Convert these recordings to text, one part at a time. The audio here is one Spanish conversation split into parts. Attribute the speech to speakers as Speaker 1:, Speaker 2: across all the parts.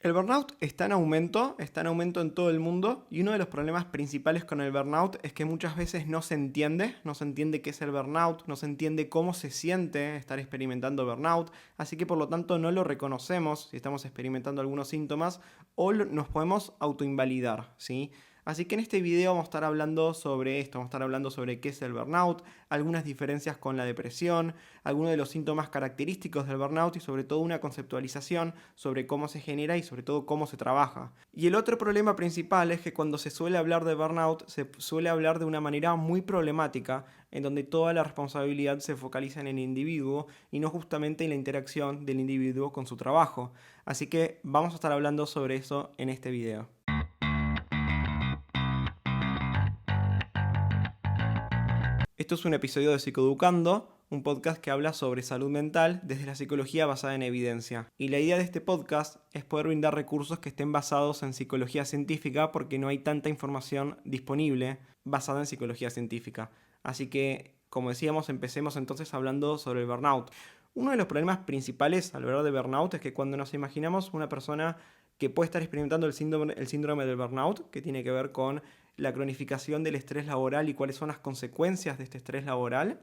Speaker 1: El burnout está en aumento en todo el mundo y uno de los problemas principales con el burnout es que muchas veces no se entiende qué es el burnout, no se entiende cómo se siente estar experimentando burnout, así que por lo tanto no lo reconocemos si estamos experimentando algunos síntomas o nos podemos autoinvalidar, ¿sí? Así que en este video vamos a estar hablando sobre esto, vamos a estar hablando sobre qué es el burnout, algunas diferencias con la depresión, algunos de los síntomas característicos del burnout y sobre todo una conceptualización sobre cómo se genera y sobre todo cómo se trabaja. Y el otro problema principal es que cuando se suele hablar de burnout se suele hablar de una manera muy problemática en donde toda la responsabilidad se focaliza en el individuo y no justamente en la interacción del individuo con su trabajo. Así que vamos a estar hablando sobre eso en este video. Esto es un episodio de Psicoeducando, un podcast que habla sobre salud mental desde la psicología basada en evidencia. Y la idea de este podcast es poder brindar recursos que estén basados en psicología científica porque no hay tanta información disponible basada en psicología científica. Así que, como decíamos, empecemos entonces hablando sobre el burnout. Uno de los problemas principales al hablar de burnout es que cuando nos imaginamos una persona que puede estar experimentando el síndrome del burnout, que tiene que ver con la cronificación del estrés laboral y cuáles son las consecuencias de este estrés laboral,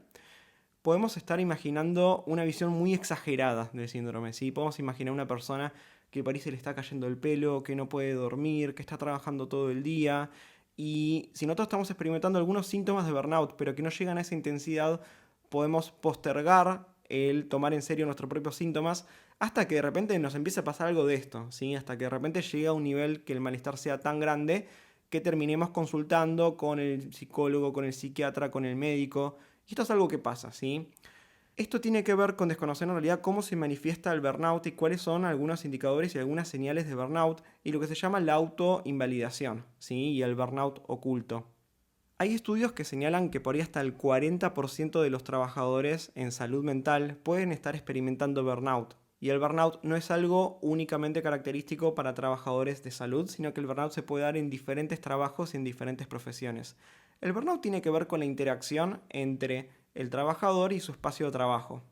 Speaker 1: podemos estar imaginando una visión muy exagerada del síndrome, ¿sí? Podemos imaginar una persona que parece le está cayendo el pelo, que no puede dormir, que está trabajando todo el día. Y si nosotros estamos experimentando algunos síntomas de burnout, pero que no llegan a esa intensidad, podemos postergar el tomar en serio nuestros propios síntomas hasta que de repente nos empiece a pasar algo de esto, ¿sí? Hasta que de repente llegue a un nivel que el malestar sea tan grande que terminemos consultando con el psicólogo, con el psiquiatra, con el médico. Y esto es algo que pasa, ¿sí? Esto tiene que ver con desconocer en realidad cómo se manifiesta el burnout y cuáles son algunos indicadores y algunas señales de burnout y lo que se llama la autoinvalidación, ¿sí? Y el burnout oculto. Hay estudios que señalan que por ahí hasta el 40% de los trabajadores en salud mental pueden estar experimentando burnout. Y el burnout no es algo únicamente característico para trabajadores de salud, sino que el burnout se puede dar en diferentes trabajos y en diferentes profesiones. El burnout tiene que ver con la interacción entre el trabajador y su espacio de trabajo.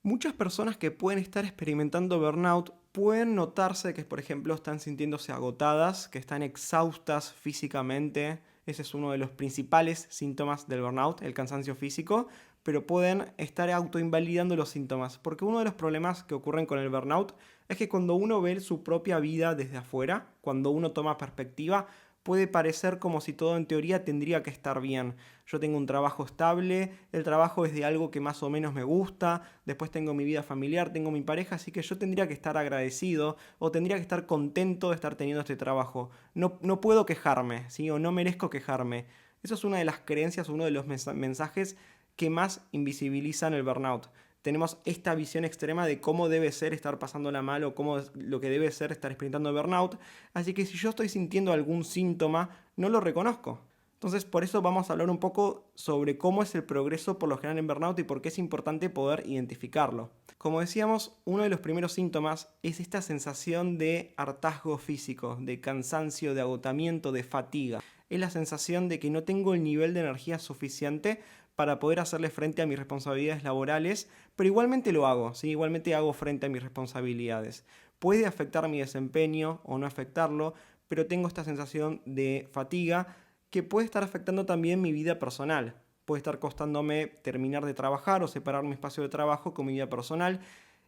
Speaker 1: Muchas personas que pueden estar experimentando burnout pueden notarse que, por ejemplo, están sintiéndose agotadas, que están exhaustas físicamente. Ese es uno de los principales síntomas del burnout, el cansancio físico, pero pueden estar autoinvalidando los síntomas, porque uno de los problemas que ocurren con el burnout es que cuando uno ve su propia vida desde afuera, cuando uno toma perspectiva, puede parecer como si todo en teoría tendría que estar bien. Yo tengo un trabajo estable, el trabajo es de algo que más o menos me gusta, después tengo mi vida familiar, tengo mi pareja, así que yo tendría que estar agradecido o tendría que estar contento de estar teniendo este trabajo. No puedo quejarme, ¿sí? O no merezco quejarme. Eso es una de las creencias, uno de los mensajes que más invisibilizan el burnout. Tenemos esta visión extrema de cómo debe ser estar pasándola mal o cómo lo que debe ser estar experimentando burnout. Así que si yo estoy sintiendo algún síntoma, no lo reconozco. Entonces por eso vamos a hablar un poco sobre cómo es el progreso por lo general en burnout y por qué es importante poder identificarlo. Como decíamos, uno de los primeros síntomas es esta sensación de hartazgo físico, de cansancio, de agotamiento, de fatiga. Es la sensación de que no tengo el nivel de energía suficiente para poder hacerle frente a mis responsabilidades laborales, pero igualmente lo hago, ¿sí? Igualmente hago frente a mis responsabilidades. Puede afectar mi desempeño o no afectarlo, pero tengo esta sensación de fatiga que puede estar afectando también mi vida personal. Puede estar costándome terminar de trabajar o separar mi espacio de trabajo con mi vida personal.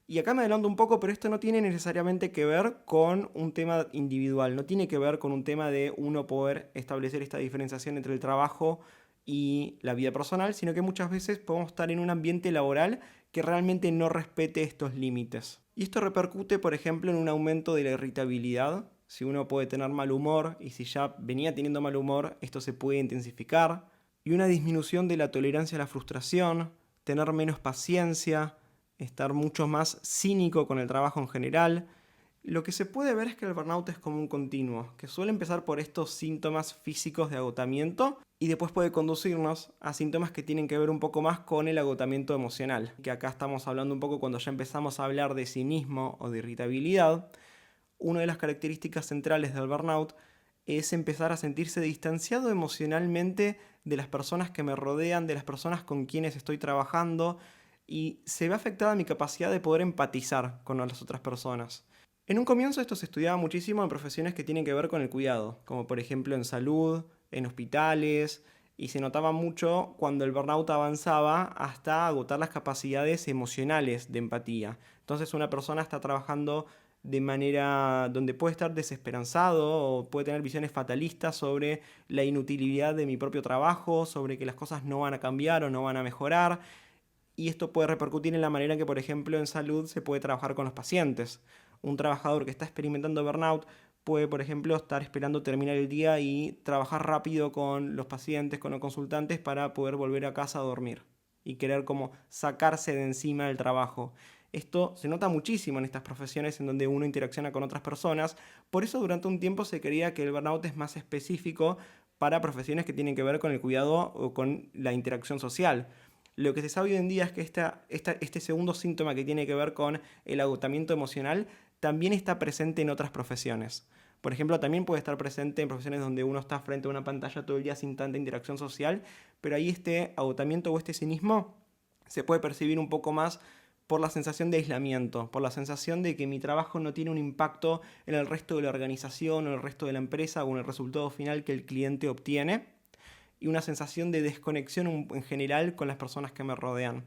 Speaker 1: Y acá me adelanto un poco, pero esto no tiene necesariamente que ver con un tema individual, no tiene que ver con un tema de uno poder establecer esta diferenciación entre el trabajo y la vida personal, sino que muchas veces podemos estar en un ambiente laboral que realmente no respete estos límites. Y esto repercute, por ejemplo, en un aumento de la irritabilidad. Si uno puede tener mal humor y si ya venía teniendo mal humor, esto se puede intensificar. Y una disminución de la tolerancia a la frustración, tener menos paciencia, estar mucho más cínico con el trabajo en general. Lo que se puede ver es que el burnout es como un continuo, que suele empezar por estos síntomas físicos de agotamiento y después puede conducirnos a síntomas que tienen que ver un poco más con el agotamiento emocional, que acá estamos hablando un poco cuando ya empezamos a hablar de cinismo o de irritabilidad. Una de las características centrales del burnout es empezar a sentirse distanciado emocionalmente de las personas que me rodean, de las personas con quienes estoy trabajando, y se ve afectada mi capacidad de poder empatizar con las otras personas. En un comienzo esto se estudiaba muchísimo en profesiones que tienen que ver con el cuidado, como por ejemplo en salud, en hospitales, y se notaba mucho cuando el burnout avanzaba hasta agotar las capacidades emocionales de empatía. Entonces una persona está trabajando de manera donde puede estar desesperanzado o puede tener visiones fatalistas sobre la inutilidad de mi propio trabajo, sobre que las cosas no van a cambiar o no van a mejorar. Y esto puede repercutir en la manera en que, por ejemplo, en salud se puede trabajar con los pacientes. Un trabajador que está experimentando burnout puede, por ejemplo, estar esperando terminar el día y trabajar rápido con los pacientes, con los consultantes para poder volver a casa a dormir y querer como sacarse de encima del trabajo. Esto se nota muchísimo en estas profesiones en donde uno interacciona con otras personas. Por eso durante un tiempo se creía que el burnout es más específico para profesiones que tienen que ver con el cuidado o con la interacción social. Lo que se sabe hoy en día es que este segundo síntoma que tiene que ver con el agotamiento emocional también está presente en otras profesiones. Por ejemplo, también puede estar presente en profesiones donde uno está frente a una pantalla todo el día sin tanta interacción social, pero ahí este agotamiento o este cinismo se puede percibir un poco más por la sensación de aislamiento, por la sensación de que mi trabajo no tiene un impacto en el resto de la organización o en el resto de la empresa o en el resultado final que el cliente obtiene, y una sensación de desconexión en general con las personas que me rodean.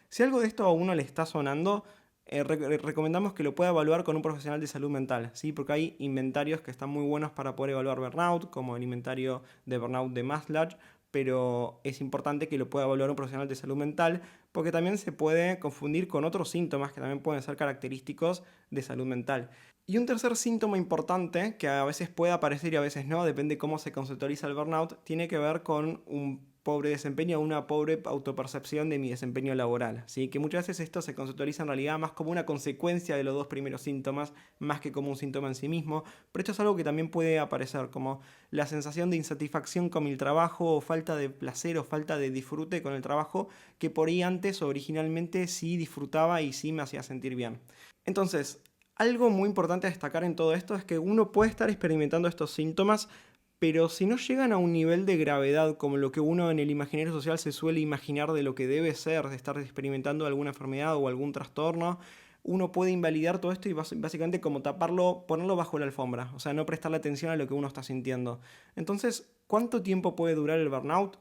Speaker 1: Si algo de esto a uno le está sonando, recomendamos que lo pueda evaluar con un profesional de salud mental, ¿sí? Porque hay inventarios que están muy buenos para poder evaluar burnout, como el inventario de burnout de Maslach, pero es importante que lo pueda evaluar un profesional de salud mental, porque también se puede confundir con otros síntomas que también pueden ser característicos de salud mental. Y un tercer síntoma importante, que a veces puede aparecer y a veces no, depende cómo se conceptualiza el burnout, tiene que ver con un pobre desempeño o una pobre autopercepción de mi desempeño laboral. ¿Sí? Que muchas veces esto se conceptualiza en realidad más como una consecuencia de los dos primeros síntomas, más que como un síntoma en sí mismo, pero esto es algo que también puede aparecer, como la sensación de insatisfacción con mi trabajo, o falta de placer o falta de disfrute con el trabajo, que por ahí antes o originalmente sí disfrutaba y sí me hacía sentir bien. Entonces, algo muy importante a destacar en todo esto es que uno puede estar experimentando estos síntomas, pero si no llegan a un nivel de gravedad como lo que uno en el imaginario social se suele imaginar de lo que debe ser, de estar experimentando alguna enfermedad o algún trastorno, uno puede invalidar todo esto y básicamente como taparlo, ponerlo bajo la alfombra, o sea, no prestarle atención a lo que uno está sintiendo. Entonces, ¿cuánto tiempo puede durar el burnout?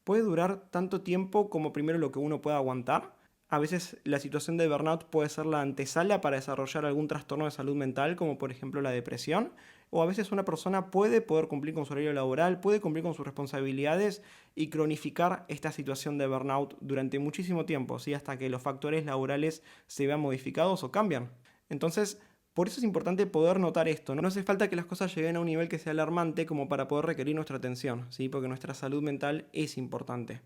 Speaker 1: Puede durar tanto tiempo como primero lo que uno pueda aguantar. A veces la situación de burnout puede ser la antesala para desarrollar algún trastorno de salud mental, como por ejemplo la depresión, o a veces una persona puede poder cumplir con su horario laboral, puede cumplir con sus responsabilidades y cronificar esta situación de burnout durante muchísimo tiempo, ¿sí? Hasta que los factores laborales se vean modificados o cambian. Entonces, por eso es importante poder notar esto. No hace falta que las cosas lleguen a un nivel que sea alarmante como para poder requerir nuestra atención, ¿sí? Porque nuestra salud mental es importante.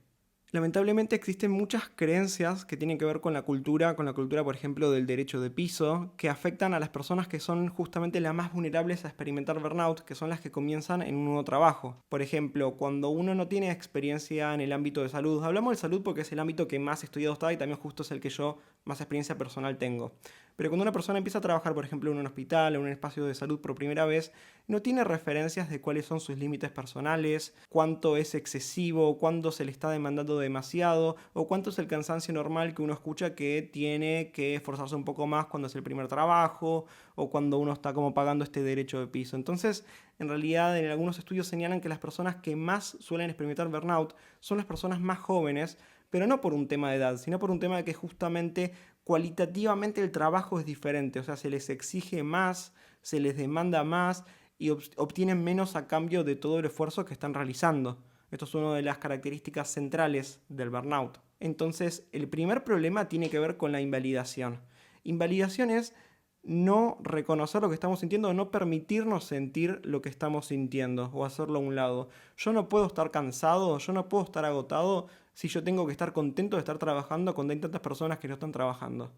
Speaker 1: Lamentablemente existen muchas creencias que tienen que ver con la cultura, por ejemplo, del derecho de piso, que afectan a las personas que son justamente las más vulnerables a experimentar burnout, que son las que comienzan en un nuevo trabajo. Por ejemplo, cuando uno no tiene experiencia en el ámbito de salud, hablamos de salud porque es el ámbito que más estudiado está y también justo es el que yo más experiencia personal tengo. Pero cuando una persona empieza a trabajar, por ejemplo, en un hospital o en un espacio de salud por primera vez, no tiene referencias de cuáles son sus límites personales, cuánto es excesivo, cuándo se le está demandando demasiado o cuánto es el cansancio normal que uno escucha que tiene que esforzarse un poco más cuando es el primer trabajo o cuando uno está como pagando este derecho de piso. Entonces, en realidad, en algunos estudios señalan que las personas que más suelen experimentar burnout son las personas más jóvenes, pero no por un tema de edad, sino por un tema de que justamente cualitativamente el trabajo es diferente, o sea, se les exige más, se les demanda más y obtienen menos a cambio de todo el esfuerzo que están realizando. Esto es una de las características centrales del burnout. Entonces, el primer problema tiene que ver con la invalidación. Invalidación es no reconocer lo que estamos sintiendo o no permitirnos sentir lo que estamos sintiendo o hacerlo a un lado. Yo no puedo estar cansado, yo no puedo estar agotado si yo tengo que estar contento de estar trabajando cuando hay tantas personas que no están trabajando.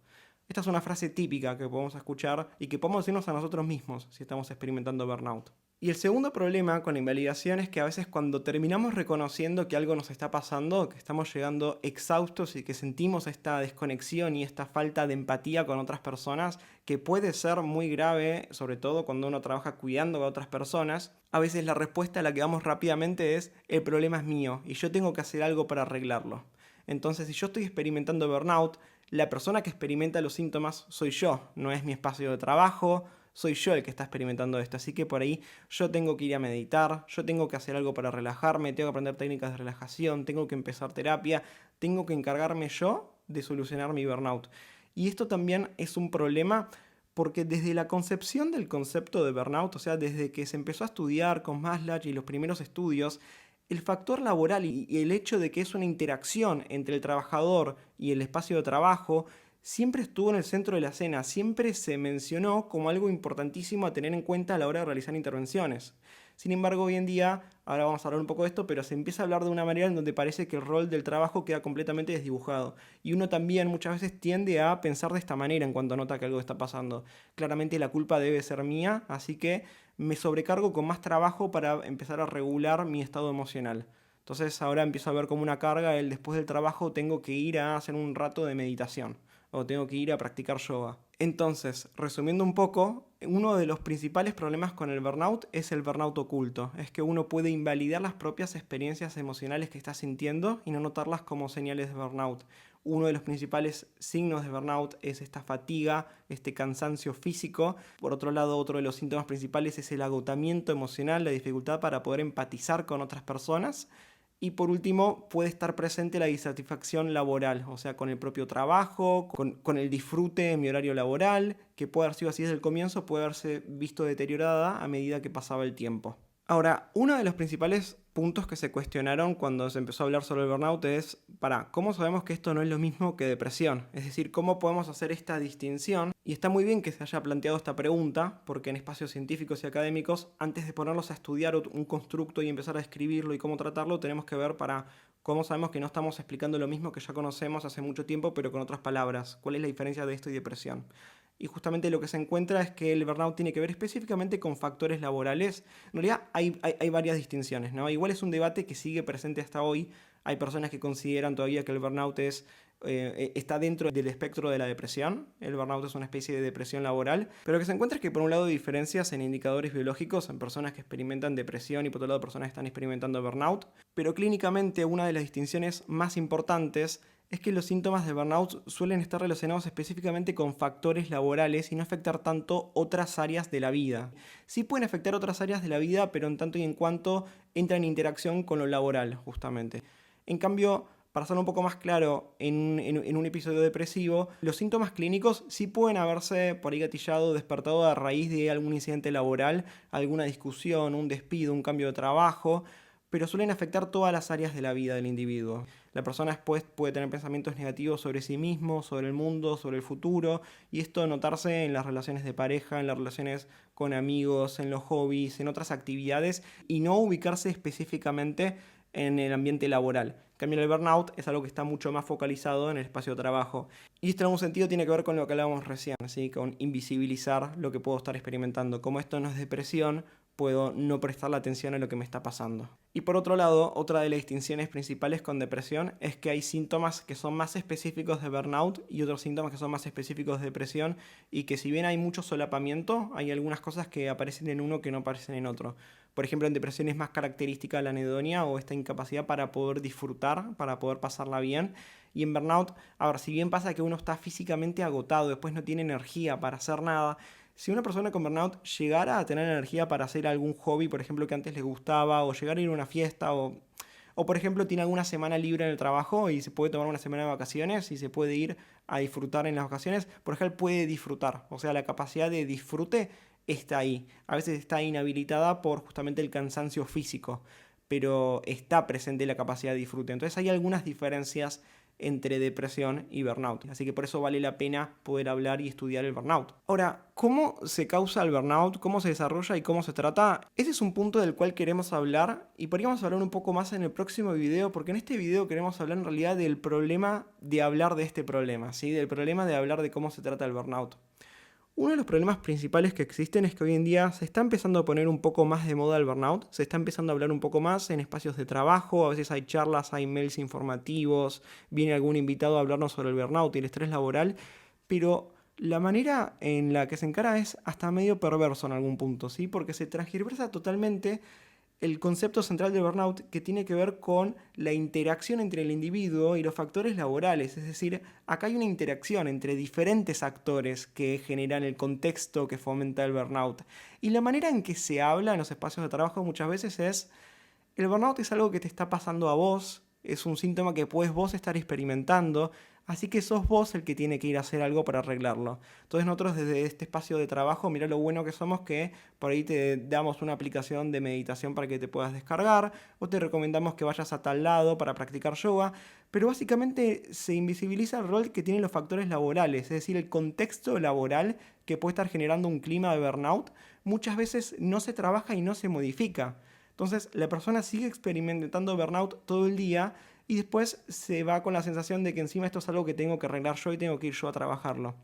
Speaker 1: Esta es una frase típica que podemos escuchar y que podemos decirnos a nosotros mismos si estamos experimentando burnout. Y el segundo problema con la invalidación es que a veces cuando terminamos reconociendo que algo nos está pasando, que estamos llegando exhaustos y que sentimos esta desconexión y esta falta de empatía con otras personas, que puede ser muy grave, sobre todo cuando uno trabaja cuidando a otras personas, a veces la respuesta a la que vamos rápidamente es: el problema es mío y yo tengo que hacer algo para arreglarlo. Entonces, si yo estoy experimentando burnout, la persona que experimenta los síntomas soy yo, no es mi espacio de trabajo, soy yo el que está experimentando esto. Así que por ahí yo tengo que ir a meditar, yo tengo que hacer algo para relajarme, tengo que aprender técnicas de relajación, tengo que empezar terapia, tengo que encargarme yo de solucionar mi burnout. Y esto también es un problema porque desde la concepción del concepto de burnout, o sea, desde que se empezó a estudiar con Maslach y los primeros estudios, el factor laboral y el hecho de que es una interacción entre el trabajador y el espacio de trabajo siempre estuvo en el centro de la escena, siempre se mencionó como algo importantísimo a tener en cuenta a la hora de realizar intervenciones. Sin embargo, hoy en día, ahora vamos a hablar un poco de esto, pero se empieza a hablar de una manera en donde parece que el rol del trabajo queda completamente desdibujado. Y uno también muchas veces tiende a pensar de esta manera en cuanto nota que algo está pasando. Claramente la culpa debe ser mía, así que me sobrecargo con más trabajo para empezar a regular mi estado emocional. Entonces ahora empiezo a ver como una carga el después del trabajo tengo que ir a hacer un rato de meditación o tengo que ir a practicar yoga. Entonces, resumiendo un poco, uno de los principales problemas con el burnout es el burnout oculto. Es que uno puede invalidar las propias experiencias emocionales que está sintiendo y no notarlas como señales de burnout. Uno de los principales signos de burnout es esta fatiga, este cansancio físico. Por otro lado, otro de los síntomas principales es el agotamiento emocional, la dificultad para poder empatizar con otras personas. Y por último, puede estar presente la insatisfacción laboral, o sea, con el propio trabajo, con el disfrute en mi horario laboral, que puede haber sido así desde el comienzo, puede haberse visto deteriorada a medida que pasaba el tiempo. Ahora, uno de los principales puntos que se cuestionaron cuando se empezó a hablar sobre el burnout es, ¿cómo sabemos que esto no es lo mismo que depresión? Es decir, ¿cómo podemos hacer esta distinción? Y está muy bien que se haya planteado esta pregunta, porque en espacios científicos y académicos, antes de ponerlos a estudiar un constructo y empezar a escribirlo y cómo tratarlo, tenemos que ver cómo sabemos que no estamos explicando lo mismo que ya conocemos hace mucho tiempo, pero con otras palabras. ¿Cuál es la diferencia de esto y depresión? Y justamente lo que se encuentra es que el burnout tiene que ver específicamente con factores laborales. En realidad hay varias distinciones, ¿no? Igual es un debate que sigue presente hasta hoy. Hay personas que consideran todavía que el burnout está dentro del espectro de la depresión. El burnout es una especie de depresión laboral. Pero lo que se encuentra es que por un lado hay diferencias en indicadores biológicos en personas que experimentan depresión y por otro lado personas que están experimentando burnout. Pero clínicamente una de las distinciones más importantes es que los síntomas de burnout suelen estar relacionados específicamente con factores laborales y no afectar tanto otras áreas de la vida. Sí pueden afectar otras áreas de la vida, pero en tanto y en cuanto entra en interacción con lo laboral, justamente. En cambio, para hacerlo un poco más claro, en un episodio depresivo, los síntomas clínicos sí pueden haberse por ahí gatillado, despertado a raíz de algún incidente laboral, alguna discusión, un despido, un cambio de trabajo, pero suelen afectar todas las áreas de la vida del individuo. La persona después puede tener pensamientos negativos sobre sí mismo, sobre el mundo, sobre el futuro, y esto notarse en las relaciones de pareja, en las relaciones con amigos, en los hobbies, en otras actividades, y no ubicarse específicamente en el ambiente laboral. En cambio, el burnout es algo que está mucho más focalizado en el espacio de trabajo. Y esto en algún sentido tiene que ver con lo que hablábamos recién, ¿sí? Con invisibilizar lo que puedo estar experimentando. Como esto no es depresión, puedo no prestarle atención a lo que me está pasando. Y por otro lado, otra de las distinciones principales con depresión es que hay síntomas que son más específicos de burnout y otros síntomas que son más específicos de depresión y que si bien hay mucho solapamiento, hay algunas cosas que aparecen en uno que no aparecen en otro. Por ejemplo, en depresión es más característica la anedonia o esta incapacidad para poder disfrutar, para poder pasarla bien. Y en burnout, a ver, si bien pasa que uno está físicamente agotado, después no tiene energía para hacer nada, si una persona con burnout llegara a tener energía para hacer algún hobby, por ejemplo, que antes le gustaba, o llegar a ir a una fiesta, o por ejemplo tiene alguna semana libre en el trabajo y se puede tomar una semana de vacaciones y se puede ir a disfrutar en las vacaciones, por ejemplo, puede disfrutar. O sea, la capacidad de disfrute está ahí. A veces está inhabilitada por justamente el cansancio físico, pero está presente la capacidad de disfrute. Entonces hay algunas diferencias entre depresión y burnout. Así que por eso vale la pena poder hablar y estudiar el burnout. Ahora, ¿cómo se causa el burnout? ¿Cómo se desarrolla y cómo se trata? Ese es un punto del cual queremos hablar y podríamos hablar un poco más en el próximo video, porque en este video queremos hablar en realidad del problema de hablar de este problema, ¿sí? Del problema de hablar de cómo se trata el burnout. Uno de los problemas principales que existen es que hoy en día se está empezando a poner un poco más de moda el burnout, se está empezando a hablar un poco más en espacios de trabajo, a veces hay charlas, hay mails informativos, viene algún invitado a hablarnos sobre el burnout y el estrés laboral, pero la manera en la que se encara es hasta medio perverso en algún punto, ¿sí? Porque se transgiversa totalmente el concepto central del burnout, que tiene que ver con la interacción entre el individuo y los factores laborales. Es decir, acá hay una interacción entre diferentes actores que generan el contexto que fomenta el burnout. Y la manera en que se habla en los espacios de trabajo muchas veces es: el burnout es algo que te está pasando a vos, es un síntoma que puedes vos estar experimentando, así que sos vos el que tiene que ir a hacer algo para arreglarlo. Entonces nosotros desde este espacio de trabajo, mirá lo bueno que somos, que por ahí te damos una aplicación de meditación para que te puedas descargar, o te recomendamos que vayas a tal lado para practicar yoga, pero básicamente se invisibiliza el rol que tienen los factores laborales, es decir, el contexto laboral que puede estar generando un clima de burnout, muchas veces no se trabaja y no se modifica. Entonces la persona sigue experimentando burnout todo el día y después se va con la sensación de que encima esto es algo que tengo que arreglar yo y tengo que ir yo a trabajarlo.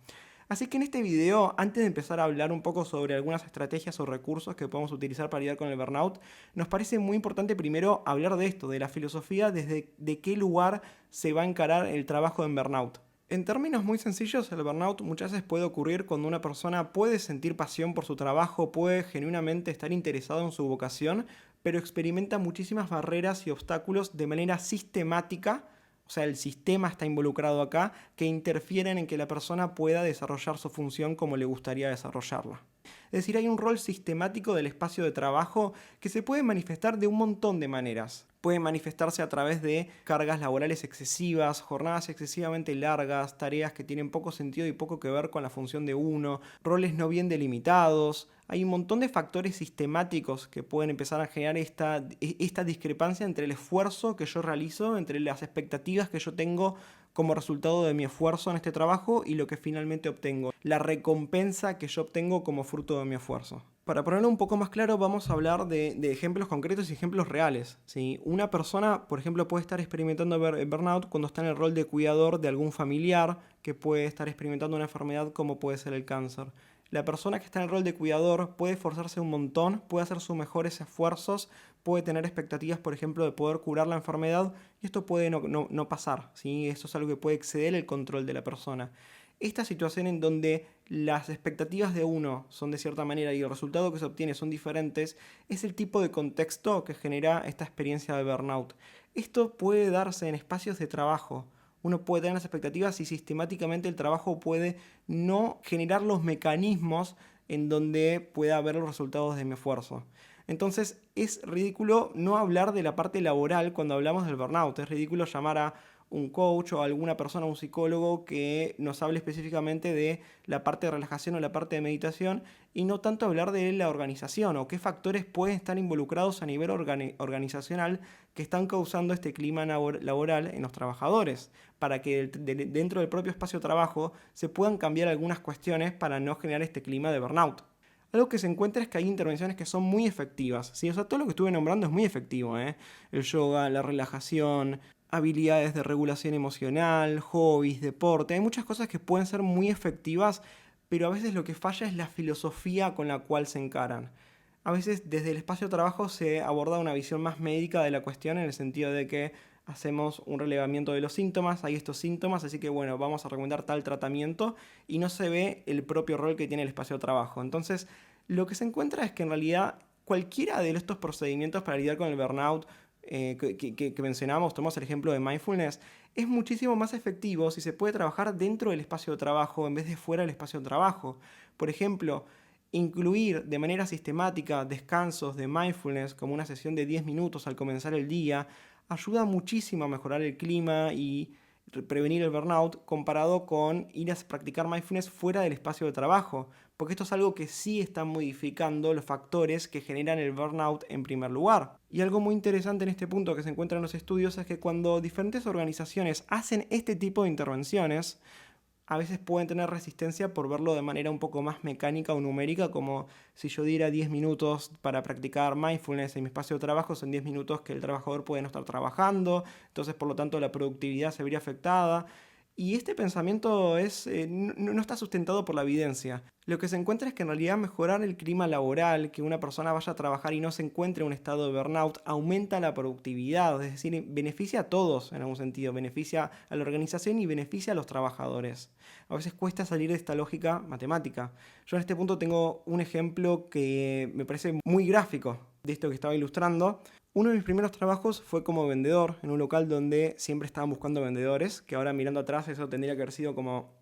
Speaker 1: Así que en este video, antes de empezar a hablar un poco sobre algunas estrategias o recursos que podemos utilizar para lidiar con el burnout, nos parece muy importante primero hablar de esto, de la filosofía, desde de qué lugar se va a encarar el trabajo en burnout. En términos muy sencillos, el burnout muchas veces puede ocurrir cuando una persona puede sentir pasión por su trabajo, puede genuinamente estar interesado en su vocación, pero experimenta muchísimas barreras y obstáculos de manera sistemática, o sea, el sistema está involucrado acá, que interfieren en que la persona pueda desarrollar su función como le gustaría desarrollarla. Es decir, hay un rol sistemático del espacio de trabajo que se puede manifestar de un montón de maneras. Puede manifestarse a través de cargas laborales excesivas, jornadas excesivamente largas, tareas que tienen poco sentido y poco que ver con la función de uno, roles no bien delimitados. Hay un montón de factores sistemáticos que pueden empezar a generar esta discrepancia entre el esfuerzo que yo realizo, entre las expectativas que yo tengo como resultado de mi esfuerzo en este trabajo y lo que finalmente obtengo, la recompensa que yo obtengo como fruto de mi esfuerzo. Para ponerlo un poco más claro, vamos a hablar de ejemplos concretos y ejemplos reales, ¿sí? Una persona, por ejemplo, puede estar experimentando burnout cuando está en el rol de cuidador de algún familiar que puede estar experimentando una enfermedad como puede ser el cáncer. La persona que está en el rol de cuidador puede esforzarse un montón, puede hacer sus mejores esfuerzos, puede tener expectativas, por ejemplo, de poder curar la enfermedad, y esto puede no pasar, ¿sí? Esto es algo que puede exceder el control de la persona. Esta situación en donde las expectativas de uno son de cierta manera y el resultado que se obtiene son diferentes, es el tipo de contexto que genera esta experiencia de burnout. Esto puede darse en espacios de trabajo. Uno puede tener las expectativas y sistemáticamente el trabajo puede no generar los mecanismos en donde pueda haber los resultados de mi esfuerzo. Entonces es ridículo no hablar de la parte laboral cuando hablamos del burnout. Es ridículo llamar a un coach o a alguna persona, un psicólogo que nos hable específicamente de la parte de relajación o la parte de meditación y no tanto hablar de la organización o qué factores pueden estar involucrados a nivel organizacional que están causando este clima laboral en los trabajadores, para que dentro del propio espacio de trabajo se puedan cambiar algunas cuestiones para no generar este clima de burnout. Algo que se encuentra es que hay intervenciones que son muy efectivas, ¿sí? O sea, todo lo que estuve nombrando es muy efectivo, ¿eh? El yoga, la relajación, habilidades de regulación emocional, hobbies, deporte. Hay muchas cosas que pueden ser muy efectivas, pero a veces lo que falla es la filosofía con la cual se encaran. A veces desde el espacio de trabajo se aborda una visión más médica de la cuestión en el sentido de que hacemos un relevamiento de los síntomas, hay estos síntomas, así que bueno, vamos a recomendar tal tratamiento y no se ve el propio rol que tiene el espacio de trabajo. Entonces, lo que se encuentra es que en realidad cualquiera de estos procedimientos para lidiar con el burnout que mencionamos, tomamos el ejemplo de mindfulness, es muchísimo más efectivo si se puede trabajar dentro del espacio de trabajo en vez de fuera del espacio de trabajo. Por ejemplo, incluir de manera sistemática descansos de mindfulness como una sesión de 10 minutos al comenzar el día ayuda muchísimo a mejorar el clima y prevenir el burnout comparado con ir a practicar mindfulness fuera del espacio de trabajo, porque esto es algo que sí está modificando los factores que generan el burnout en primer lugar. Y algo muy interesante en este punto que se encuentra en los estudios es que cuando diferentes organizaciones hacen este tipo de intervenciones, a veces pueden tener resistencia por verlo de manera un poco más mecánica o numérica, como si yo diera 10 minutos para practicar mindfulness en mi espacio de trabajo, son 10 minutos que el trabajador puede no estar trabajando, entonces por lo tanto la productividad se vería afectada. Y este pensamiento no está sustentado por la evidencia. Lo que se encuentra es que en realidad mejorar el clima laboral, que una persona vaya a trabajar y no se encuentre en un estado de burnout, aumenta la productividad, es decir, beneficia a todos en algún sentido, beneficia a la organización y beneficia a los trabajadores. A veces cuesta salir de esta lógica matemática. Yo en este punto tengo un ejemplo que me parece muy gráfico de esto que estaba ilustrando. Uno de mis primeros trabajos fue como vendedor en un local donde siempre estaban buscando vendedores, que ahora mirando atrás eso tendría que haber sido como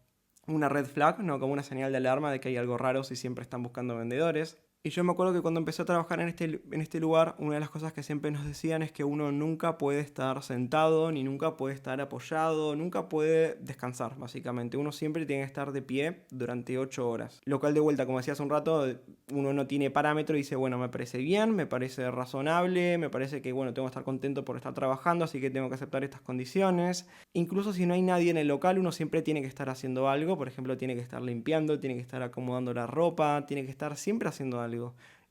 Speaker 1: una red flag, ¿no? Como una señal de alarma de que hay algo raro si siempre están buscando vendedores. Y yo me acuerdo que cuando empecé a trabajar en este lugar, una de las cosas que siempre nos decían es que uno nunca puede estar sentado, ni nunca puede estar apoyado, nunca puede descansar, básicamente. Uno siempre tiene que estar de pie durante 8 horas. Lo cual, de vuelta, como decía hace un rato, uno no tiene parámetro y dice, bueno, me parece bien, me parece razonable, me parece que, bueno, tengo que estar contento por estar trabajando, así que tengo que aceptar estas condiciones. Incluso si no hay nadie en el local, uno siempre tiene que estar haciendo algo. Por ejemplo, tiene que estar limpiando, tiene que estar acomodando la ropa, tiene que estar siempre haciendo algo.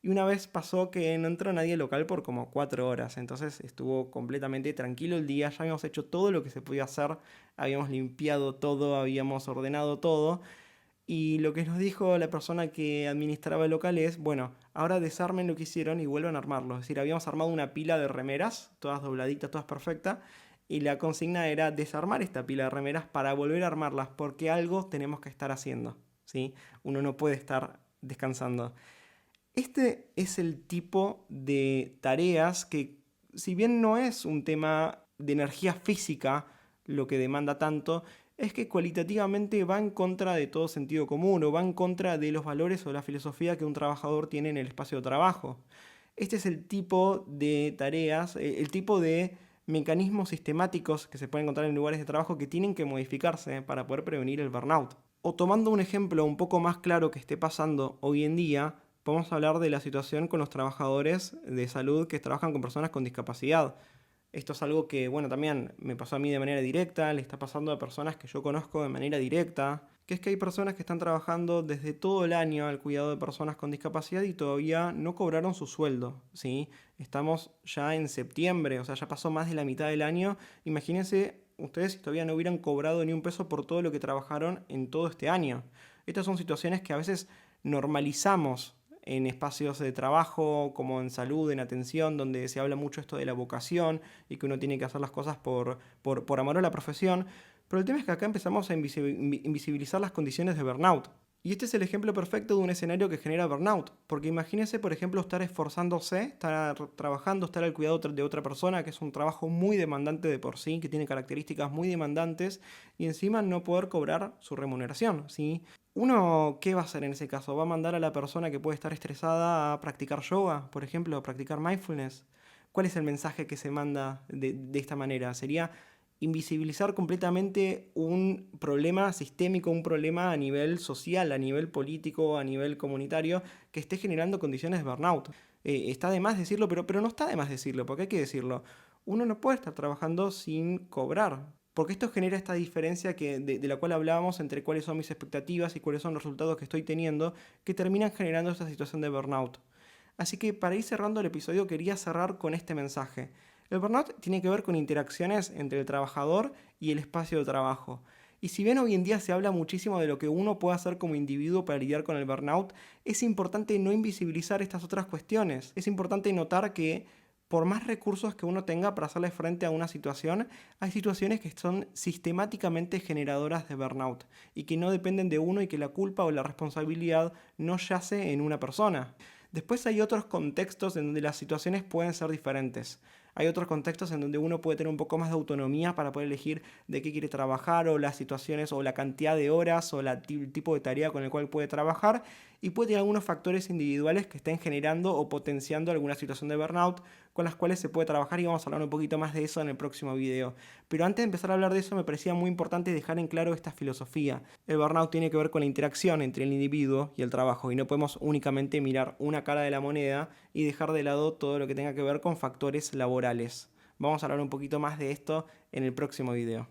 Speaker 1: Y una vez pasó que no entró nadie al local por como 4 horas, entonces estuvo completamente tranquilo el día, ya habíamos hecho todo lo que se podía hacer, habíamos limpiado todo, habíamos ordenado todo, y lo que nos dijo la persona que administraba el local es, bueno, ahora desarmen lo que hicieron y vuelvan a armarlo. Es decir, habíamos armado una pila de remeras, todas dobladitas, todas perfectas, y la consigna era desarmar esta pila de remeras para volver a armarlas, porque algo tenemos que estar haciendo, ¿sí? Uno no puede estar descansando. Este es el tipo de tareas que, si bien no es un tema de energía física lo que demanda tanto, es que cualitativamente va en contra de todo sentido común o va en contra de los valores o la filosofía que un trabajador tiene en el espacio de trabajo. Este es el tipo de tareas, el tipo de mecanismos sistemáticos que se pueden encontrar en lugares de trabajo que tienen que modificarse para poder prevenir el burnout. O tomando un ejemplo un poco más claro que esté pasando hoy en día, podemos hablar de la situación con los trabajadores de salud que trabajan con personas con discapacidad. Esto es algo que, bueno, también me pasó a mí de manera directa, le está pasando a personas que yo conozco de manera directa, que es que hay personas que están trabajando desde todo el año al cuidado de personas con discapacidad y todavía no cobraron su sueldo, ¿sí? Estamos ya en septiembre, o sea, ya pasó más de la mitad del año. Imagínense ustedes si todavía no hubieran cobrado ni un peso por todo lo que trabajaron en todo este año. Estas son situaciones que a veces normalizamos en espacios de trabajo, como en salud, en atención, donde se habla mucho esto de la vocación y que uno tiene que hacer las cosas por amor a la profesión. Pero el tema es que acá empezamos a invisibilizar las condiciones de burnout. Y este es el ejemplo perfecto de un escenario que genera burnout. Porque imagínense, por ejemplo, estar esforzándose, estar trabajando, estar al cuidado de otra persona, que es un trabajo muy demandante de por sí, que tiene características muy demandantes, y encima no poder cobrar su remuneración, ¿sí? Uno, ¿qué va a hacer en ese caso? ¿Va a mandar a la persona que puede estar estresada a practicar yoga, por ejemplo, a practicar mindfulness? ¿Cuál es el mensaje que se manda de esta manera? Sería invisibilizar completamente un problema sistémico, un problema a nivel social, a nivel político, a nivel comunitario, que esté generando condiciones de burnout. Está de más decirlo, pero no está de más decirlo, porque hay que decirlo. Uno no puede estar trabajando sin cobrar. Porque esto genera esta diferencia de la cual hablábamos entre cuáles son mis expectativas y cuáles son los resultados que estoy teniendo, que terminan generando esta situación de burnout. Así que para ir cerrando el episodio quería cerrar con este mensaje. El burnout tiene que ver con interacciones entre el trabajador y el espacio de trabajo. Y si bien hoy en día se habla muchísimo de lo que uno puede hacer como individuo para lidiar con el burnout, es importante no invisibilizar estas otras cuestiones. Es importante notar que por más recursos que uno tenga para hacerle frente a una situación, hay situaciones que son sistemáticamente generadoras de burnout y que no dependen de uno y que la culpa o la responsabilidad no yace en una persona. Después hay otros contextos en donde las situaciones pueden ser diferentes. Hay otros contextos en donde uno puede tener un poco más de autonomía para poder elegir de qué quiere trabajar o las situaciones o la cantidad de horas o el tipo de tarea con el cual puede trabajar, y puede tener algunos factores individuales que estén generando o potenciando alguna situación de burnout con las cuales se puede trabajar, y vamos a hablar un poquito más de eso en el próximo video. Pero antes de empezar a hablar de eso me parecía muy importante dejar en claro esta filosofía. El burnout tiene que ver con la interacción entre el individuo y el trabajo y no podemos únicamente mirar una cara de la moneda y dejar de lado todo lo que tenga que ver con factores laborales. Vamos a hablar un poquito más de esto en el próximo video.